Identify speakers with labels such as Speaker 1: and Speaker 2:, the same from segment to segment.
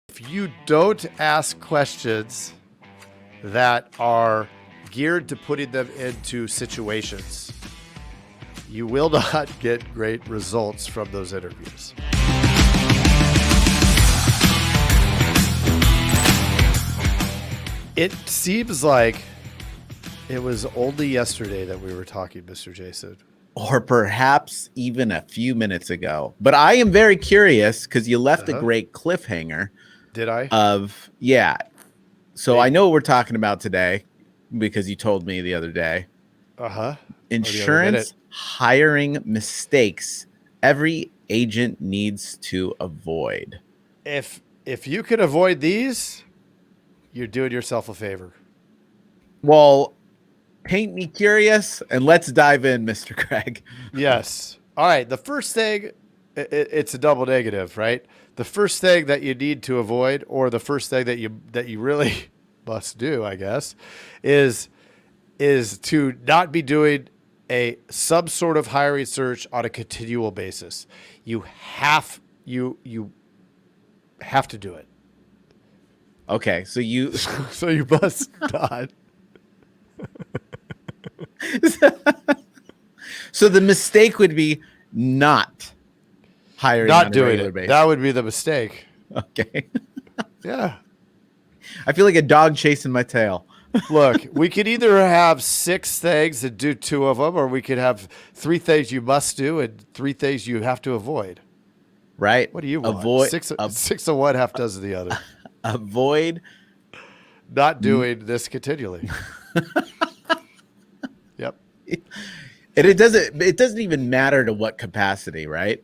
Speaker 1: If you don't ask questions that are geared to putting them into situations, you will not get great results from those interviews. It seems like it was only yesterday that we were talking, Mr. Jason.
Speaker 2: Or perhaps even a few minutes ago. But I am very curious because you left a great cliffhanger.
Speaker 1: Did I?
Speaker 2: So I know what we're talking about today because you told me the other day. Insurance hiring mistakes every agent needs to avoid.
Speaker 1: If you can avoid these, you're doing yourself a favor.
Speaker 2: Well, paint me curious and let's dive in, Mr. Craig.
Speaker 1: Yes. All right. The first thing, it's a double negative, right? The first thing that you need to avoid, or the first thing that you really must do, I guess, is to not be doing some sort of hiring search on a continual basis. You have to do it.
Speaker 2: Okay, so you
Speaker 1: must not.
Speaker 2: So the mistake would be not hiring
Speaker 1: not
Speaker 2: on
Speaker 1: doing
Speaker 2: a regular
Speaker 1: it.
Speaker 2: basis.
Speaker 1: That would be the mistake.
Speaker 2: Okay.
Speaker 1: Yeah.
Speaker 2: I feel like a dog chasing my tail.
Speaker 1: Look, we could either have 6 things and do 2 of them, or we could have 3 things you must do and 3 things you have to avoid.
Speaker 2: Right.
Speaker 1: What do you want? Six of one, half dozen of the other.
Speaker 2: Avoid
Speaker 1: not doing this continually. Yep.
Speaker 2: And it doesn't even matter to what capacity, right?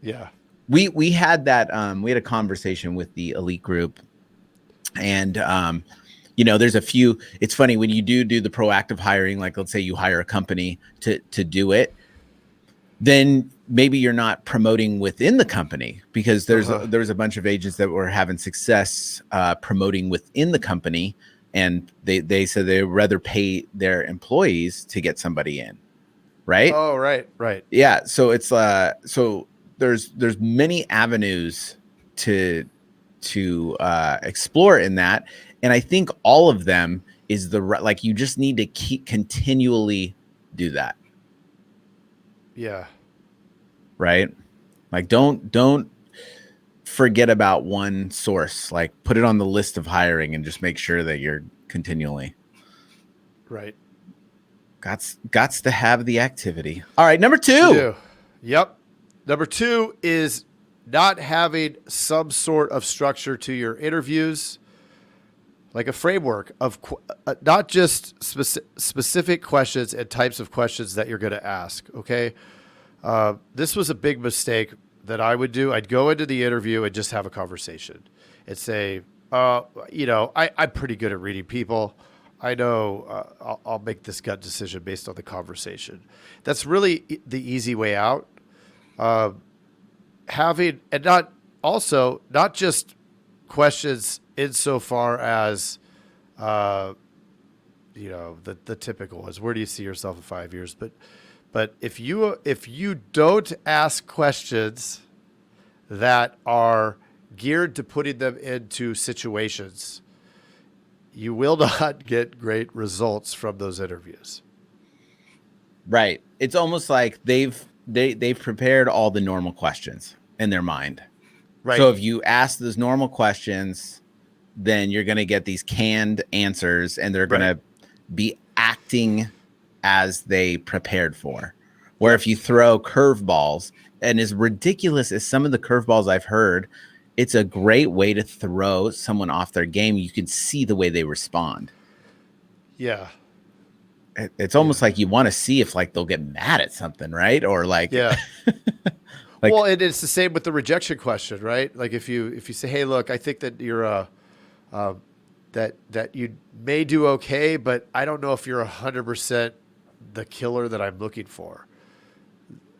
Speaker 1: Yeah.
Speaker 2: We had that we had a conversation with the elite group, and there's a few. It's funny when you do the proactive hiring, like let's say you hire a company to do it, then maybe you're not promoting within the company because there's a bunch of agents that were having success promoting within the company, and they said they'd rather pay their employees to get somebody in, right?
Speaker 1: Oh, right.
Speaker 2: Yeah, so it's so there's many avenues to explore in that, and I think all of them is like you just need to continually do that.
Speaker 1: Yeah.
Speaker 2: Right? Like don't forget about one source. Like put it on the list of hiring and just make sure that you're continually.
Speaker 1: Right.
Speaker 2: Gots to have the activity. All right, number 2.
Speaker 1: Yep. Number 2 is not having some sort of structure to your interviews, like a framework of not just specific questions and types of questions that you're going to ask. Okay. This was a big mistake that I would do. I'd go into the interview and just have a conversation and say, I'm pretty good at reading people. I know I'll make this gut decision based on the conversation. That's really the easy way out. Having, and not just questions insofar as, the typical ones. Where do you see yourself in 5 years? But if you don't ask questions that are geared to putting them into situations, you will not get great results from those interviews.
Speaker 2: Right. It's almost like they've prepared all the normal questions in their mind.
Speaker 1: Right.
Speaker 2: So if you ask those normal questions, then you're going to get these canned answers, and they're going to be acting as they prepared for. Where if you throw curveballs, and as ridiculous as some of the curveballs I've heard, it's a great way to throw someone off their game. You can see the way they respond.
Speaker 1: Yeah.
Speaker 2: It's almost like you want to see if like they'll get mad at something, right? Or like,
Speaker 1: yeah. Well, and it's the same with the rejection question, right? Like if you say, hey, look, I think that you're that you may do okay, but I don't know if you're 100% the killer that I'm looking for.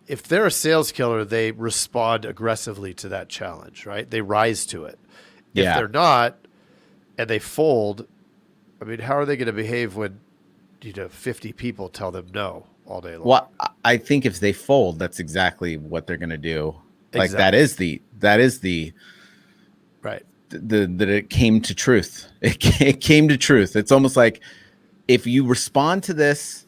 Speaker 1: If they're a sales killer, they respond aggressively to that challenge, right? They rise to it. If they're not, and they fold, I mean, how are they going to behave when 50 people tell them no all day long?
Speaker 2: Well, I think if they fold, that's exactly what they're going to do. Like
Speaker 1: exactly.
Speaker 2: that is the
Speaker 1: right.
Speaker 2: that it came to truth. It came to truth. It's almost like if you respond to this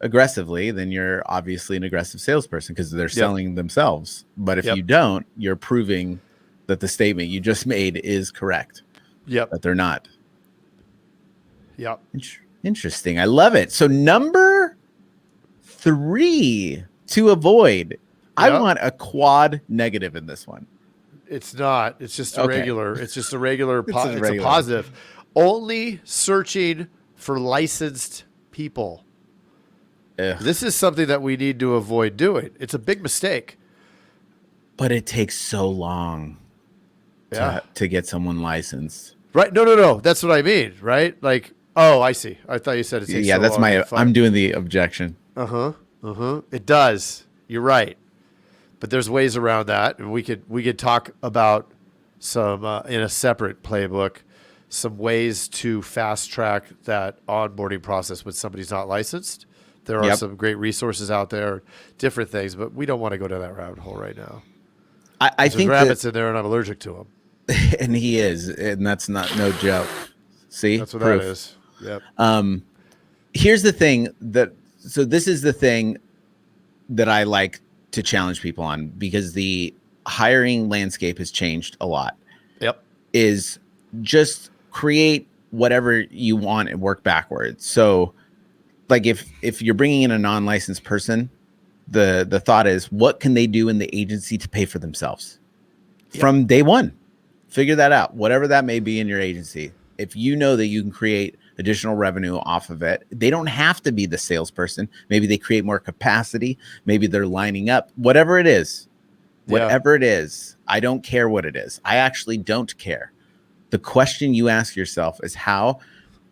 Speaker 2: aggressively, then you're obviously an aggressive salesperson because they're selling themselves. But if you don't, you're proving that the statement you just made is correct. But they're not. Interesting. I love it. So number 3 to avoid. I want a quad negative in this one.
Speaker 1: It's not. It's just a regular. It's just a regular. It's a positive. Only searching for licensed people. Ugh. This is something that we need to avoid doing. It's a big mistake.
Speaker 2: But it takes so long to get someone licensed.
Speaker 1: Right. No. That's what I mean. Right. Like, oh, I see. I thought you said it takes so
Speaker 2: that's
Speaker 1: long.
Speaker 2: I'm doing the objection.
Speaker 1: It does. You're right. But there's ways around that. And we could talk about some in a separate playbook, some ways to fast track that onboarding process when somebody's not licensed. There are some great resources out there, different things, but we don't want to go down that rabbit hole right now.
Speaker 2: I think
Speaker 1: rabbits in there, and I'm allergic to them.
Speaker 2: And he is, and that's no joke. See,
Speaker 1: that's what that is. Yep.
Speaker 2: Here's the thing so this is the thing that I like to challenge people on, because the hiring landscape has changed a lot. Is just create whatever you want and work backwards. So like if you're bringing in a non-licensed person, the thought is, what can they do in the agency to pay for themselves from day one? Figure that out, whatever that may be in your agency. If you know that you can create additional revenue off of it, they don't have to be the salesperson. Maybe they create more capacity. Maybe they're lining up, whatever it is. I don't care what it is. I actually don't care. The question you ask yourself is, how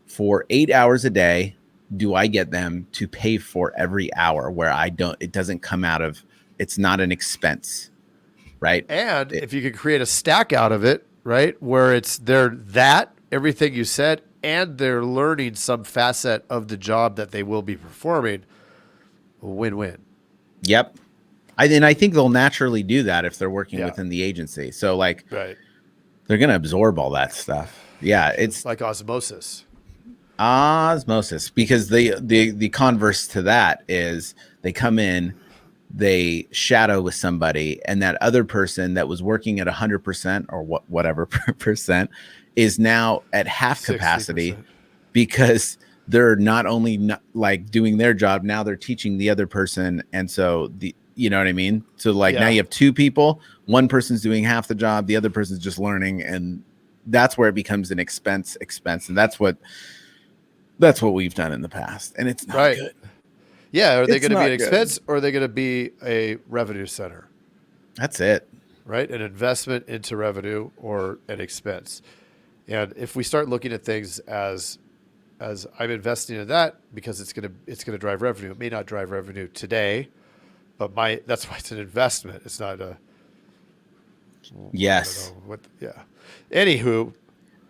Speaker 2: for 8 hours a day do I get them to pay for every hour where it doesn't come out of, it's not an expense, right?
Speaker 1: And if you could create a stack out of it, right, where everything you said, and they're learning some facet of the job that they will be performing, win-win.
Speaker 2: Yep. I think they'll naturally do that if they're working within the agency. So like, they're going to absorb all that stuff. Yeah. It's
Speaker 1: like osmosis.
Speaker 2: Because the converse to that is they come in, they shadow with somebody, and that other person that was working at 100% or whatever percent is now at half capacity 60%. Because they're not only like doing their job, now they're teaching the other person. And so you know what I mean? So like now you have 2 people, one person's doing half the job, the other person's just learning, and that's where it becomes an expense. And that's what we've done in the past. And it's not good.
Speaker 1: Yeah. Are they going to be an expense, or are they going to be a revenue center?
Speaker 2: That's it.
Speaker 1: Right. An investment into revenue or an expense. And if we start looking at things as I'm investing in that because it's going to drive revenue. It may not drive revenue today, but that's why it's an investment. It's not a.
Speaker 2: Yes.
Speaker 1: Anywho.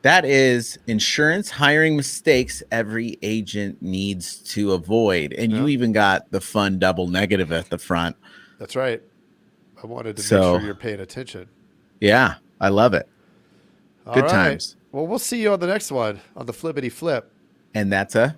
Speaker 2: That is insurance hiring mistakes every agent needs to avoid. And you even got the fun double negative at the front.
Speaker 1: That's right. I wanted to make sure you're paying attention.
Speaker 2: Yeah, I love it. Good times.
Speaker 1: Well, we'll see you on the next one on the Flippity Flip.
Speaker 2: And that's a